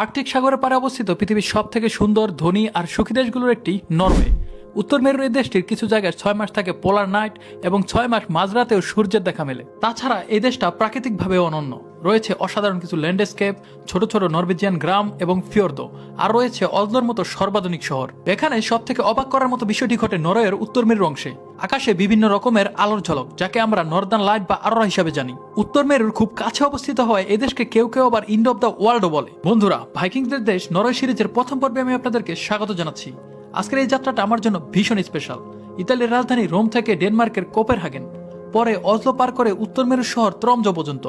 Arctic সাগরের পাড়ে অবস্থিত পৃথিবীর সব থেকে সুন্দর ধনী আর সুখী দেশগুলোর একটি নরওয়ে। উত্তর মেরুর এই দেশটির কিছু জায়গায় 6 মাস থাকে পোলার নাইট এবং 6 মাস মাঝরাতেও সূর্যের দেখা মেলে। তাছাড়া এই দেশটা প্রাকৃতিকভাবে অনন্য। রয়েছে অসাধারণ কিছু ল্যান্ডস্কেপ, ছোট ছোট নরওয়েজিয়ান গ্রাম এবং ফিওর্দো, আর রয়েছে অজলোর মতো সর্বাধুনিক শহর। এখানে সব থেকে অবাক করার মতো বিষয়টি ঘটে নরওয়ের উত্তর মেরুর অংশে। আকাশে বিভিন্ন রকমের আলোর ঝলক, যাকে আমরা নর্দার্ন লাইট বা আরোরা হিসাবে জানি। উত্তর মেরুর খুব কাছে অবস্থিত হয় এই দেশকে কেউ কেউ আবার ইন্ড অফ দ্য ওয়ার্ল্ডও বলে। বন্ধুরা, ভাইকিংসদের দেশ নরওয়ে সিরিজের প্রথম পর্বে আমি আপনাদেরকে স্বাগত জানাচ্ছি। আজকের এই যাত্রাটা আমার জন্য ভীষণ স্পেশাল। ইতালির রাজধানী রোম থেকে ডেনমার্কের কোপেনহেগেন, পরে অজলো পার করে উত্তর মেরুর শহর ত্রমজো পর্যন্ত।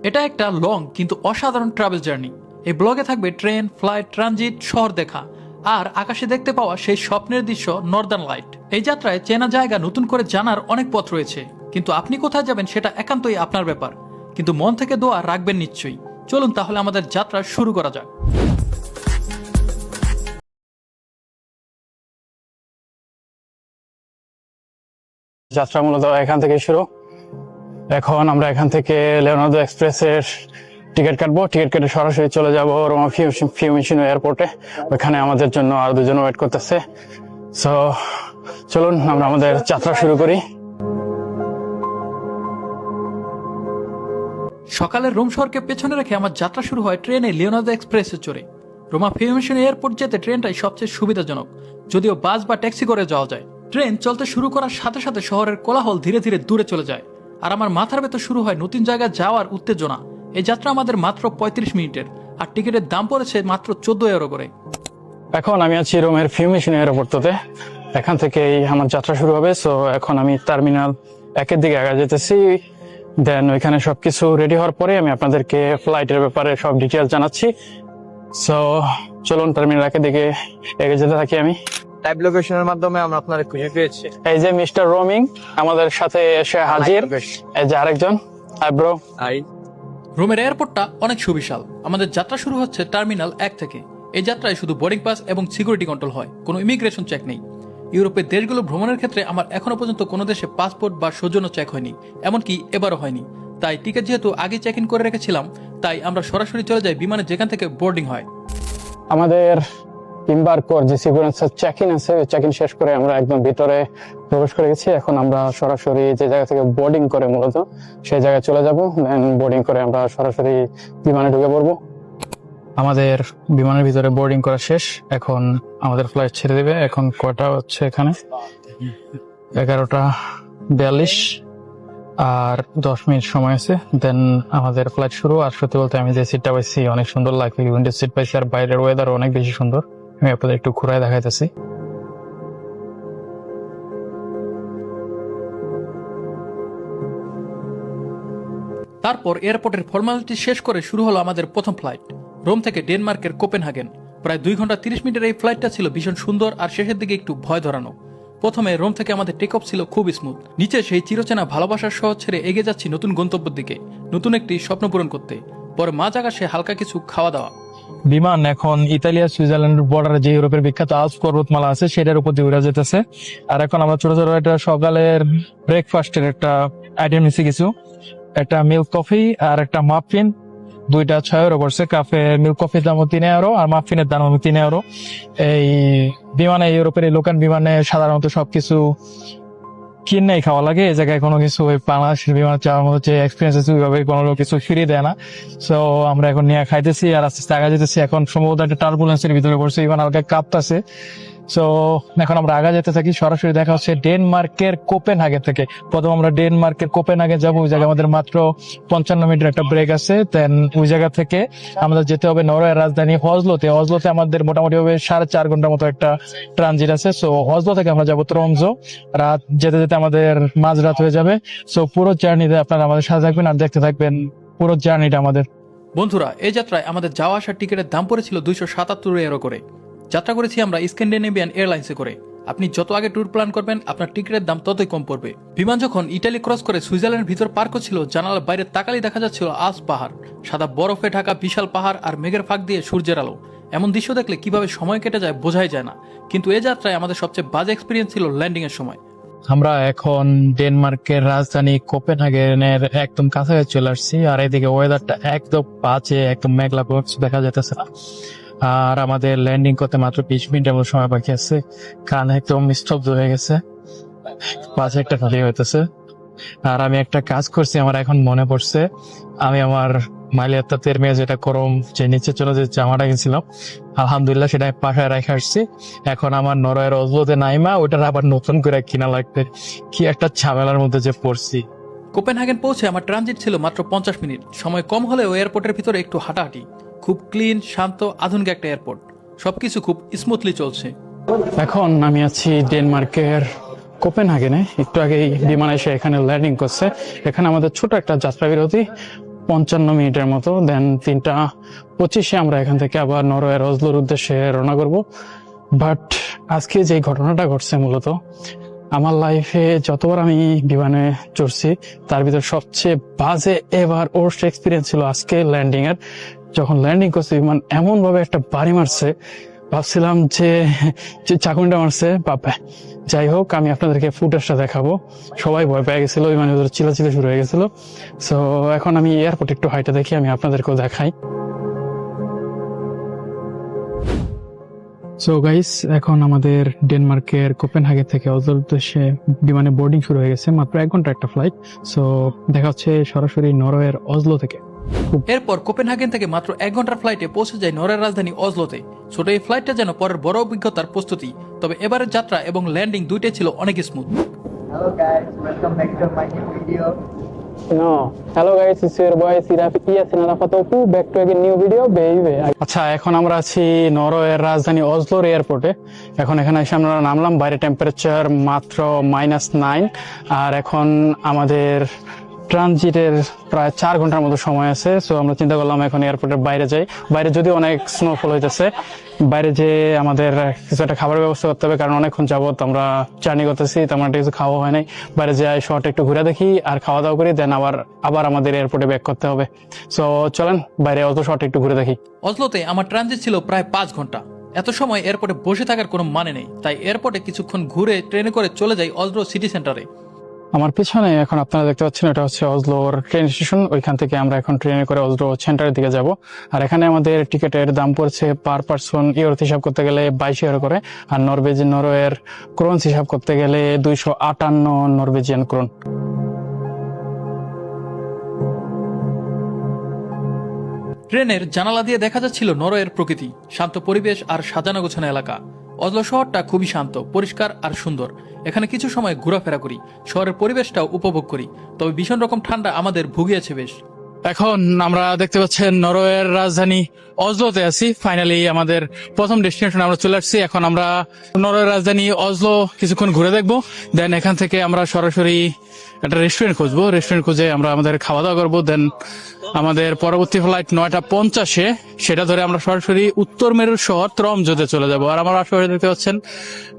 এটা একটা লং কিন্তু অসাধারণ ট্রাভেল জার্নি। এই ব্লগে থাকবে ট্রেন, ফ্লাইট, ট্রানজিট, শহর দেখা আর আকাশে দেখতে পাওয়া সেই স্বপ্নের দৃশ্য নর্দার্ন লাইট। এই যাত্রায় চেনা জায়গা নতুন করে জানার অনেক পথ রয়েছে, কিন্তু আপনি কোথায় যাবেন সেটা একান্তই আপনার ব্যাপার। কিন্তু মন থেকে দোয়া রাখবেন নিশ্চয়ই। চলুন তাহলে আমাদের যাত্রা শুরু করা যাক। যাত্রা মূলত এখান থেকে শুরু। এখন আমরা এখান থেকে লিওনার্দো এক্সপ্রেসের টিকিট কাটবো। টিকিট কেটে সরাসরি চলে যাব রোমা ফিউমিচিনো এয়ারপোর্টে। ওইখানে আমাদের জন্য আরো দুজন ওয়েট করতেছে। সো চলুন আমরা আমাদের যাত্রা শুরু করি। সকালের রোম শহরকে পেছনে রেখে আমার যাত্রা শুরু হয় ট্রেনে লিওনার্দো এক্সপ্রেসে চড়ে। রোমা ফিউমিচিনো এয়ারপোর্ট যেতে ট্রেনটাই সবচেয়ে সুবিধাজনক, যদিও বাস বা ট্যাক্সি করে যাওয়া যায়। ট্রেন চলতে শুরু করার সাথে সাথে শহরের কোলাহল ধীরে ধীরে দূরে চলে যায়, আর আমার মাথার ভেতর শুরু হয় নতুন জায়গায় যাওয়ার উত্তেজনা। এই যাত্রা আমাদের মাত্র 35 মিনিটের, আর টিকিটের দাম পড়েছে মাত্র 14 ইউরো করে। এখন আমি আছি রোমের ফিউমিচিনো এয়ারপোর্টে। এখান থেকেই আমার যাত্রা শুরু হবে। সো এখন আমি টার্মিনাল 1-এর দিকে আগে যেতেছি। দেন ওইখানে সবকিছু রেডি হওয়ার পরে আমি আপনাদেরকে ফ্লাইটের ব্যাপারে সব ডিটেইলস জানাচ্ছি। সো চলুন টার্মিনাল 1-এর দিকে এগিয়ে যেতে থাকি আমি। লাইভ লোকেশনের মাধ্যমে আমরা আপনাদের খুঁজে পেয়েছি। এই যে মিস্টার রোমিং আমাদের সাথে এসে হাজির। এই যে আরেকজন। Hi bro. হাই। রোমের এয়ারপোর্টটা অনেক সুবিশাল। আমাদের যাত্রা শুরু হচ্ছে টার্মিনাল 1 থেকে। এই যাত্রায় শুধু বোর্ডিং পাস এবং সিকিউরিটি কন্ট্রোল হয়, কোনো ইমিগ্রেশন চেক নেই। ইউরোপের দেশগুলো ভ্রমণের ক্ষেত্রে আমার এখনো পর্যন্ত কোনো দেশে পাসপোর্ট বা সৌজন্য চেক হয়নি, এমনকি এবারও হয়নি। তাই টিকিট যেহেতু আগে চেক ইন করে রেখেছিলাম, তাই আমরা সরাসরি চলে যাই বিমানে, যেখান থেকে বোর্ডিং হয়। আমাদের ইম্বার্কর যে সিকিউরিটি চেক ইন আছে, চেক ইন শেষ করে আমরা একদম ভিতরে প্রবেশ করে গেছি। এখন আমরা সরাসরি যে জায়গা থেকে বোর্ডিং করে মূলত সেই জায়গায় চলে যাব। দেন বোর্ডিং করে আমরা সরাসরি বিমানে ঢুকে পড়বো। আমাদের বিমানের ভিতরে বোর্ডিং করা শেষ। এখন আমাদের ফ্লাইট ছেড়ে দেবে। এখন কয়টা হচ্ছে এখানে? 11:42 আর 10 মিনিট সময় আছে। দেন আমাদের ফ্লাইট শুরু। আর সত্যি বলতে আমি যে সিটটা পাইছি অনেক সুন্দর লাগছে, উইন্ডো সিট পাইছি, আর বাইরের ওয়েদার অনেক বেশি সুন্দর। আমি আপনাদের একটু ঘুরায় দেখাইতেছি। তারপর এয়ারপোর্টের ফর্মালিটি শেষ করে শুরু হলো আমাদের প্রথম ফ্লাইট, রোম থেকে ডেনমার্কের কোপেনহেগেন। প্রায় 2 ঘন্টা 30 মিনিটের এই ফ্লাইটটা ছিল ভীষণ সুন্দর, আর শেষের দিকে একটু ভয় ধরানো। প্রথমে রোম থেকে আমাদের টেক অফ ছিল খুব স্মুথ। নিচে সেই চিরচেনা ভালোবাসার শহর ছেড়ে এগিয়ে যাচ্ছি নতুন গন্তব্যের দিকে, নতুন একটি স্বপ্ন পূরণ করতে। পরে মাঝ আকাশে হালকা কিছু খাওয়া দাওয়া। বিমান এখন ইতালিয়া সুইজারল্যান্ডের বর্ডারে যে ইউরোপের বিখ্যাত আল্পস পর্বতমালা আছে সেটার উপর দিয়ে উড়ে যেতেছে। আর এখন আমরা ছোট ছোট একটা সকালের ব্রেকফাস্টের একটা আইটেম নিচ্ছি, কিছু একটা মিল্ক কফি আর একটা মাফিন। 2টা 6 ইউরো পড়ছে। কাফে মিল্ক কফির দাম 3 ইউরো আর মাফিনের দাম 3 ইউরো। এই বিমানে, ইউরোপের এই লোকাল বিমানে সাধারণত সবকিছু কিনেই খাওয়া লাগে। এই জায়গায় কোনো কিছু ওই বাংলাদেশের বিমান চাওয়ার মতো যে এক্সপিরিয়েন্স আছে ওইভাবে কোনো কিছু ফিরিয়ে দেয় না। সো আমরা এখন নিয়ে খাইতেছি আর আস্তে আস্তে আগা যেতেছি। এখন সম্ভবত একটা টার্বুলেন্সের ভিতরে পড়ছে, বিমান হালকা কাঁপতেছে। সো এখন আমরা আগা যেতে থাকি। সরাসরি দেখা হচ্ছে ডেনমার্কের কোপেনহেগেন থেকে। প্রথম আমরা ডেনমার্কের কোপেনহেগেন যাবো। ওই জায়গায় আমাদের মাত্র 55 মিনিটের একটা ব্রেক আছে। দেন ওই জায়গা থেকে আমাদের যেতে হবে নরওয়ের রাজধানী অজলোতে। অজলোতে আমাদের মোটামুটি হবে 4.5 ঘন্টার মতো একটা ট্রানজিট আছে। সো অজলো থেকে আমরা যাবো ত্রমজো। রাত যেতে যেতে আমাদের মাঝরাত হয়ে যাবে। সো পুরো জার্নিতে আপনারা আমাদের সাথে থাকবেন আর দেখতে থাকবেন পুরো জার্নিটা আমাদের। বন্ধুরা, এই যাত্রায় আমাদের যাওয়া আসার টিকিটের দাম পড়েছিল 277 ইউরো করে। যাত্রা করেছি আমরা স্ক্যান্ডিনেভিয়ান এয়ারলাইন্সে করে। আপনি যত আগে ট্যুর প্ল্যান করবেন, আপনার টিকিটের দাম ততই কম পড়বে। বিমান যখন ইটালি ক্রস করে সুইজারল্যান্ডের ভিতর পার করছিল, জানালার বাইরে তাকালেই দেখা যাচ্ছিল আল্পস পাহাড়, সাদা বরফে ঢাকা বিশাল পাহাড়, আর মেঘের ফাঁক দিয়ে সূর্যের আলো। এমন দৃশ্য দেখলে কিভাবে সময় কেটে যায় বোঝাই যায় না। কিন্তু এই যাত্রায় আমাদের সবচেয়ে বাজে এক্সপিরিয়েন্স ছিল ল্যান্ডিং এর সময়। আমরা এখন ডেনমার্কের রাজধানী কোপেনহেগেনের একদম কাছাকাছি চলে আসছি, আর এদিকে ওয়েদারটা একদম বাজে, একদম মেঘলা করছে, দেখা যাইতেছে না। আর আমাদের ল্যান্ডিং করতে মাত্র 20 মিনিটের মতো সময় বাকি আছে। কান একদম স্তব্ধ হয়ে গেছে, বাজে একটা খালি হইতেছে। আর আমি একটা কাজ করছি, আমার এখন মনে পড়ছে, আমি আমার মালিয়াত্তাতের মেয়ে যেটা করম যে নিচে চলে যে জামাটা গেছিলাম, আলহামদুলিল্লাহ সেটা পাশায় রেখে আসছি। এখন আমার নরওয়ের অজলোতে নাইমা ওটার আবার নতুন করে কিনা লাগবে, কি একটা ঝামেলার মধ্যে যে পড়ছি। কোপেনহেগেন পৌঁছে আমার ট্রানজিট ছিল মাত্র 50 মিনিট। সময় কম হলেও এয়ারপোর্টের ভিতরে একটু হাঁটাহাঁটি। খুব ক্লিন, শান্ত, আধুনিক একটা এয়ারপোর্ট। সবকিছু খুব স্মুথলি চলছে। এখন আমি আছি ডেনমার্কের কোপেনহেগেনে। একটু আগেই বিমান এসে এখানে ল্যান্ডিং করছে। এখানে আমাদের ছোট একটা যাত্রা বিরতি 55 মিনিটের মতো, দেন 3:25 আমরা এখান থেকে আবার নরওয়ের অজলোর উদ্দেশ্যে রওনা করব। বাট আজকে যে ঘটনাটা ঘটছে, মূলত আমার লাইফে যতবার আমি বিমানে চড়ছি তার ভিতর সবচেয়ে বাজে এবার ওর্স্ট এক্সপিরিয়েন্স ছিল আজকে ল্যান্ডিং এর। যখন ল্যান্ডিং করছে বিমান এমন ভাবে একটা বাড়ি মারছে, ভাবছিলাম যে চাকুনিটা মারছে বাবা। যাই হোক, আমি আপনাদেরকে ফুটেজটা দেখাবো। সবাই ভয় পেয়ে গেছিল, বিমানের ভিতরে চিল্লাচিল্লি শুরু হয়ে গেছিল। সো এখন আমি এয়ারপোর্ট একটু হাইটে দেখি, আমি আপনাদেরকেও দেখাই। সো গাইস, এখন আমাদের ডেনমার্কের কোপেনহেগেন থেকে অজলোর উদ্দেশ্যে বিমানে বোর্ডিং শুরু হয়ে গেছে। মাত্র 1 ঘন্টা একটা ফ্লাইট। সো দেখা হচ্ছে সরাসরি নরওয়ের অজলো থেকে। এরপর কোপেনহেগেন থেকে মাত্র 1 ঘন্টার ফ্লাইটে পৌঁছে যায় নরওয়ের রাজধানী অজলোতে। ছোট এই ফ্লাইটটা যেন পরের বড় অভিজ্ঞতার প্রস্তুতি। তবে এবারের যাত্রা এবং ল্যান্ডিং দুইটাই ছিল অনেক smooth. Hello guys, welcome back to my new video. Hello guys, it's your boy Yasin Arafat Apu, back to new video baby. আচ্ছা, এখন আমরা আছি নরওয়ের রাজধানী অজলোর এয়ারপোর্টে। এখন এখানে এসে আমরা নামলাম। বাইরে টেম্পারেচার মাত্র -9, আর এখন আমাদের ট্রানজিটের প্রায় 4 ঘন্টার মতো সময় আছে। সো আমরা চিন্তা করলাম এখন এয়ারপোর্টের বাইরে যাই। বাইরে যদি অনেক স্নোফল হইতেছে, বাইরে যে আমাদের কিছু একটা খাবারের ব্যবস্থা করতে হবে, কারণ অনেকক্ষণ যাবত আমরা জার্নি করতেছি, তেমন একটা কিছু খাওয়া হয় নাই। বাইরে যাই, শর্ট একটু ঘুরে দেখি আর খাওয়া দাওয়া করি, দেন আবার আমাদের এয়ারপোর্টে ব্যাক করতে হবে। সো চলেন বাইরে অত শর্ট একটু ঘুরে দেখি। অজলোতে আমার ট্রানজিট ছিল প্রায় 5 ঘন্টা। এত সময় এয়ারপোর্টে বসে থাকার কোনো মানে নেই, তাই এয়ারপোর্টে কিছুক্ষণ ঘুরে ট্রেনে করে চলে যাই অজলো সিটি সেন্টারে। আমার পিছনে এখন আপনারা দেখতে পাচ্ছেন, এটা হচ্ছে অজলোর ট্রেন স্টেশন। ওইখান থেকে আমরা এখন ট্রেনে করে অজলো সেন্টারের দিকে যাব। আর এখানে আমাদের টিকিটের দাম পড়ছে পার পারসন ইউরো হিসাব করতে গেলে 22 ইউরো করে, আর নরওয়ের ক্রোন হিসাব করতে গেলে 258 নরওয়েজিয়ান ক্রোন। ট্রেনের জানালা দিয়ে দেখা যাচ্ছিল নরওয়ের প্রকৃতি, শান্ত পরিবেশ আর সাজানো গোছানো এলাকা। অজলো শহরটা খুবই শান্ত, পরিষ্কার আর সুন্দর। এখানে কিছু সময় ঘোরাফেরা করি, শহরের পরিবেশটাও উপভোগ করি। তবে ভীষণ রকম ঠান্ডা আমাদের ভুগিয়েছে বেশ। এখন আমরা দেখতে পাচ্ছেন নরওয়ের রাজধানী অজলোতে আছি। ফাইনালি আমাদের প্রথম ডেস্টিনেশন আমরা চলে আসছি। এখন আমরা নরওয়ের রাজধানী অজলো কিছুক্ষণ ঘুরে দেখবো, দেন এখান থেকে আমরা সরাসরি একটা রেস্টুরেন্ট খুঁজবো। রেস্টুরেন্ট খুঁজে আমরা আমাদের খাওয়া দাওয়া করবো। দেন আমাদের পরবর্তী ফ্লাইট 9:50, সেটা ধরে আমরা সরাসরি উত্তর মেরুর শহর ত্রমজোতে চলে যাব। আর আমার আশেপাশে দেখতে পাচ্ছেন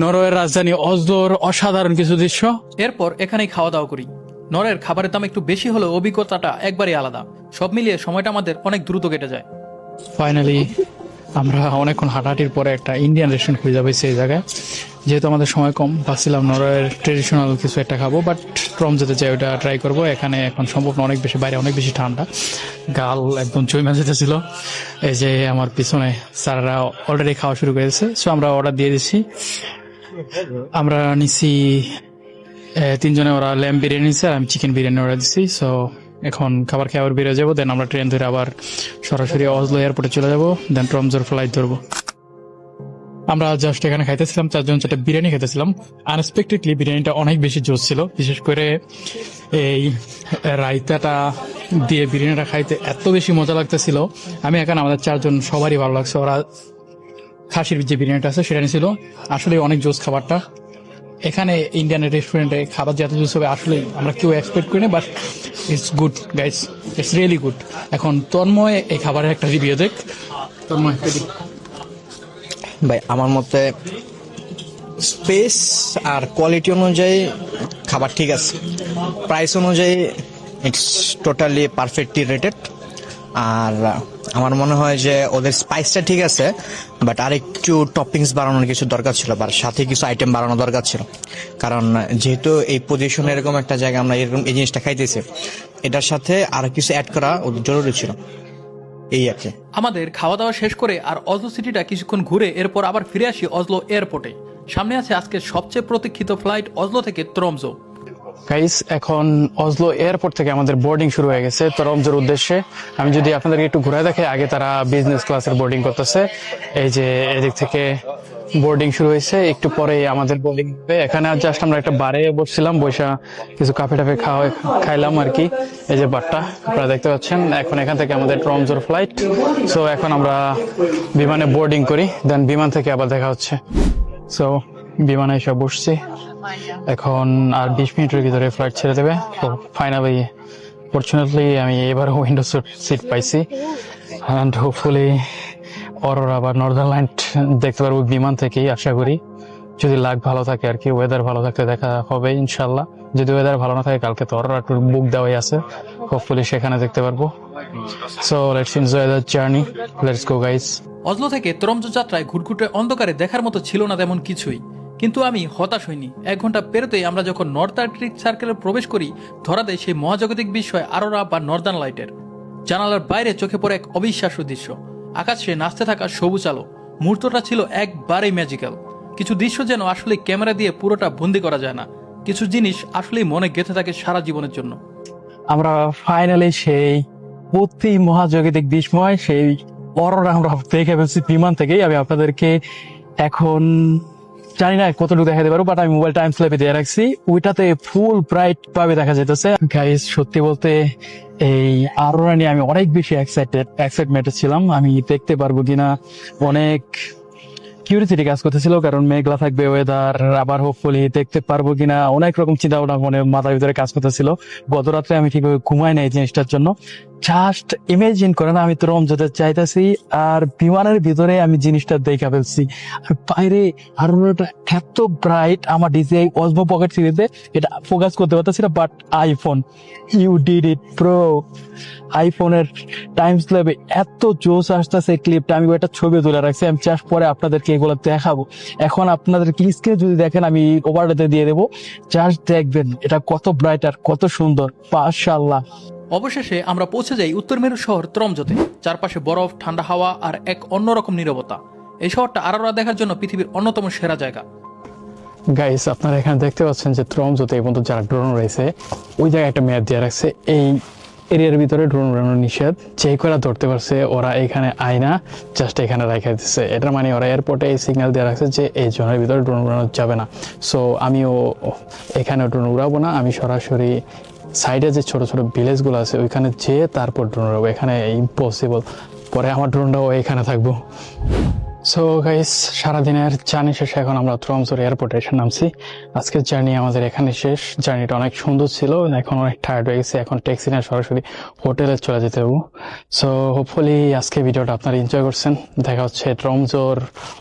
নরওয়ের রাজধানী অজলোর অসাধারণ কিছু দৃশ্য। এরপর এখানেই খাওয়া দাওয়া করি। নরওয়ের খাবারের দাম একটু বেশি হলেও অভিজ্ঞতাটা একবারই আলাদা। সব মিলিয়ে সময়টা আমাদের অনেক দ্রুত কেটে যায়। ফাইনালি আমরা অনেকক্ষণ হাঁটাহাঁটির পরে একটা ইন্ডিয়ান রেস্টুরেন্ট খুঁজে যাবো সেই জায়গায়। যেহেতু আমাদের সময় কম, ভাবছিলাম নরওয়ের ট্রেডিশনাল কিছু একটা খাবো, বাট ট্রম যেতে চাই, ওটা ট্রাই করবো। এখানে এখন সম্ভব না, অনেক বেশি বাইরে, অনেক বেশি ঠান্ডা, গাল একদম চইমা যেতেছিল। এই যে আমার পিছনে স্যাররা অলরেডি খাওয়া শুরু করে দিয়েছে। সো আমরা অর্ডার দিয়ে দিচ্ছি। আমরা নিছি 3 জনে, ওরা ল্যাম্প বিরিয়ানি নিচ্ছে আর আমি চিকেন বিরিয়ানি অর্ডার দিচ্ছি। সো এখন খাবার খেয়ে আবার বেরোয় যাবো। দেন আমরা ট্রেন ধরে আবার সরাসরি অজলো এয়ারপোর্টে চলে যাবো, দেন ট্রমজোর ফ্লাইট ধরবো। আমরা জাস্ট এখানে খাইতেছিলাম, 4 জন 4টা বিরিয়ানি খাইতেছিলাম। আনএক্সপেক্টেডলি বিরিয়ানিটা অনেক বেশি জোস ছিল, বিশেষ করে এই রায়তাটা দিয়ে বিরিয়ানিটা খাইতে এত বেশি মজা লাগতেছিল। আমি এখানে আমাদের 4 জন সবারই ভালো লাগছে। ওরা খাসির যে বিরিয়ানিটা আছে সেটা নিয়েছিল, আসলে অনেক জোস খাবারটা। এখানে ইন্ডিয়ান রেস্টুরেন্টে খাবার যে এত জোস হবে আসলে আমরা কেউ এক্সপেক্ট করি না, but it's good guys, it's really good. এখন তন্ময় এই খাবারের একটা রিভিউ দেখ। তন্ময় ভাই, আমার মতে স্পেস আর কোয়ালিটি অনুযায়ী খাবার ঠিক আছে, প্রাইস অনুযায়ী ইটস টোটালি পারফেক্টলি রেটেড। আর আমার মনে হয় যে ওদের স্পাইসটা ঠিক আছে, বাট আর একটু টপিংস বাড়ানোর কিছু দরকার ছিল, বা সাথে কিছু আইটেম বাড়ানো দরকার ছিল। কারণ যেহেতু এই পজিশনে এরকম একটা জায়গা আমরা এরকম এই জিনিসটা খাইতেছি, এটার সাথে আর কিছু অ্যাড করা ওদের জরুরি ছিল, এই আর কি। আমাদের খাওয়া দাওয়া শেষ করে আর অজলো সিটিটা কিছুক্ষণ ঘুরে এরপর আবার ফিরে আসি অজলো এয়ারপোর্টে। সামনে আছে আজকে সবচেয়ে প্রতীক্ষিত ফ্লাইট অজলো থেকে ত্রমজো। গাইস, এখন অজলো এয়ারপোর্ট থেকে আমাদের বোর্ডিং শুরু হয়ে গেছে ত্রমজোর উদ্দেশ্যে। আমি যদি আপনাদেরকে একটু ঘুরে দেখে, আগে তারা বিজনেস ক্লাসের বোর্ডিং করতেছে। এই যে এদিক থেকে বোর্ডিং শুরু হয়েছে, একটু পরে আমাদের বোর্ডিং হবে। এখানে জাস্ট আমরা একটা বারে বসছিলাম, বৈশা কিছু কাফে টাফে খাইলাম আর কি। এই যে বারটা আপনারা দেখতে পাচ্ছেন। এখন এখান থেকে আমাদের ত্রমজোর ফ্লাইট। সো এখন আমরা বিমানে বোর্ডিং করি, দেন বিমান থেকে আবার দেখা হচ্ছে। সো বিমানে এসে বসছি, এখন আর 20 মিনিটের ভিতরে ফ্লাইট ছেড়ে দেবে। তো ফাইনালি ফরচুনেটলি আমি এবার উইন্ডো সিট পাইছি, অ্যান্ড হোপফুলি অরোরা বা নর্দার্ন লাইট দেখতে পারবো বিমান থেকেই, আশা করি। যদি লাক ভালো থাকে আর কি, ওয়েদার ভালো থাকলে দেখা হবে ইনশাল্লাহ। যদি ওয়েদার ভালো না থাকে, কালকে তো অরোরা ট্যুর বুক দেওয়াই আছে, হোপফুলি সেখানে দেখতে পারবো। So let's enjoy the journey, let's go guys. অজলো থেকে ত্রমজো যাত্রায় ঘুটঘুটে অন্ধকারে দেখার মতো ছিল না তেমন কিছুই, কিন্তু আমি হতাশ হইনি। 1 ঘন্টা পেরোতেই আমরা যখন নর্থ আর্কটিক সার্কেলে প্রবেশ করি, ধরা দেয় সেই মহাজাগতিক বিষয় আরোরা বা নর্দার্ন লাইটের। জানালার বাইরে চোখে পড়ে এক অবিশ্বাস্য দৃশ্য, আকাশে নাচতে থাকা সবুজ আলো। মুহূর্তটা ছিল একবারেই ম্যাজিক্যাল। কিছু দৃশ্য যেন আসলে ক্যামেরা দিয়ে পুরোটা বন্দি করা যায় না, কিছু জিনিস আসলেই মনে গেঁথে থাকে সারা জীবনের জন্য। আমরা ফাইনালি সেই অতি মহাজাগতিক বিস্ময়, সেই অরোরা আমরা দেখে ফেলছি বিমান থেকেই। আমি আপনাদেরকে এখন জানি না কতটুকু দেখাতে পারবো, বাট আমি মোবাইল টাইম স্ল্যাপে দিয়ে রাখছি, ওইটাতে ফুল ব্রাইট ভাবে দেখা যেতেছে। গাইস, সত্যি বলতে এই অরোরা নিয়ে আমি অনেক বেশি এক্সাইটমেন্ট ছিলাম। আমি দেখতে পারবো কিনা অনেক কিউরিসিটি কাজ করতেছিল, কারণ মেঘলা থাকবে ওয়েদার, আবার হোপফুলি দেখতে পারবো কিনা অনেক রকম চিন্তা ভাবনা মনে মাথার ভিতরে কাজ করতেছিল। গত রাত্রে আমি ঠিকভাবে ঘুমাই নাই এই জিনিসটার জন্য। জাস্ট ইমেজিন করেন, আমি তো রোম যেতে চাইতেছি আর বিমানের ভিতরে আমি জিনিসটা দেখা ফেলছি। আর বাইরে আরো এত ব্রাইট, আমার ডিজিআই অজমো পকেট সিরিজে এটা ফোকাস করতে পারতেছি না, but iPhone, you did it pro. আইফোনের টাইম স্ল্যাবে এত জোস আসতেছে ক্লিপটা, আমি একটা ছবি তুলে রাখছি, আমি জাস্ট পরে আপনাদেরকে এগুলো দেখাবো। এখন আপনাদের স্ক্রিনে যদি দেখেন, আমি ওভারলেতে দিয়ে দেবো, জাস্ট দেখবেন এটা কত ব্রাইট আর কত সুন্দর, মাশাআল্লাহ। অবশেষে আমরা পৌঁছে যাই উত্তর মেরু শহর ত্রমজোতে। চারপাশে বরফ, ঠান্ডা হাওয়া আর এক অন্যরকম নীরবতা। এই শহরটা আরোরা দেখার জন্য পৃথিবীর অন্যতম সেরা জায়গা। গাইস, আপনারা এখানে দেখতে পাচ্ছেন যে ত্রমজোতে এই পর্যন্ত যারা ড্রোন রয়েছে, ওই জায়গায় একটা ম্যাপ দিয়ে রাখছে। এই এরিয়ার ভিতরে ড্রোন উড়ানো নিষেধ। যে করে ধরতে পারছে ওরা এখানে আয়না জাস্ট এখানে রেখে দিচ্ছে। এটার মানে ওরা এয়ারপোর্টে এই সিগন্যাল দিয়ে রাখছে যে এই জোনের ভিতরে ড্রোন উড়ানো যাবে না। সো আমিও এখানে ড্রোন উড়াবো না, আমি সরাসরি সাইডে যে ছোট ছোট ভিলেজগুলো আছে ওইখানে যেয়ে তারপর ড্রোন উড়াবো। এখানে ইম্পসিবল, পরে আমার ড্রোনটাও এখানে থাকবো। সো গাইস, সারাদিনের জার্নি শেষে এখন আমরা ত্রমজোর এয়ারপোর্টে এসে নামছি। আজকের জার্নি আমাদের এখানে শেষ। জার্নিটা অনেক সুন্দর ছিল, এখন অনেক টায়ার্ড হয়ে গেছে। এখন ট্যাক্সি নিয়ে সরাসরি হোটেলে চলে যেতে হবে। সো হোপফুলি আজকে ভিডিওটা আপনারা এনজয় করছেন। দেখা হচ্ছে ত্রমজোর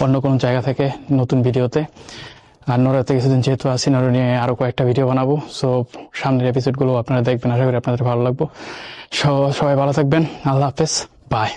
অন্য কোনো জায়গা থেকে নতুন ভিডিওতে। আর নোরাতে কিছুদিন যেহেতু আসি, নোরা নিয়ে আরও কয়েকটা ভিডিও বানাবো। সো সামনের এপিসোডগুলো আপনারা দেখবেন, আশা করি আপনাদের ভালো লাগবে। সবাই ভালো থাকবেন, আল্লাহ হাফেজ, বাই।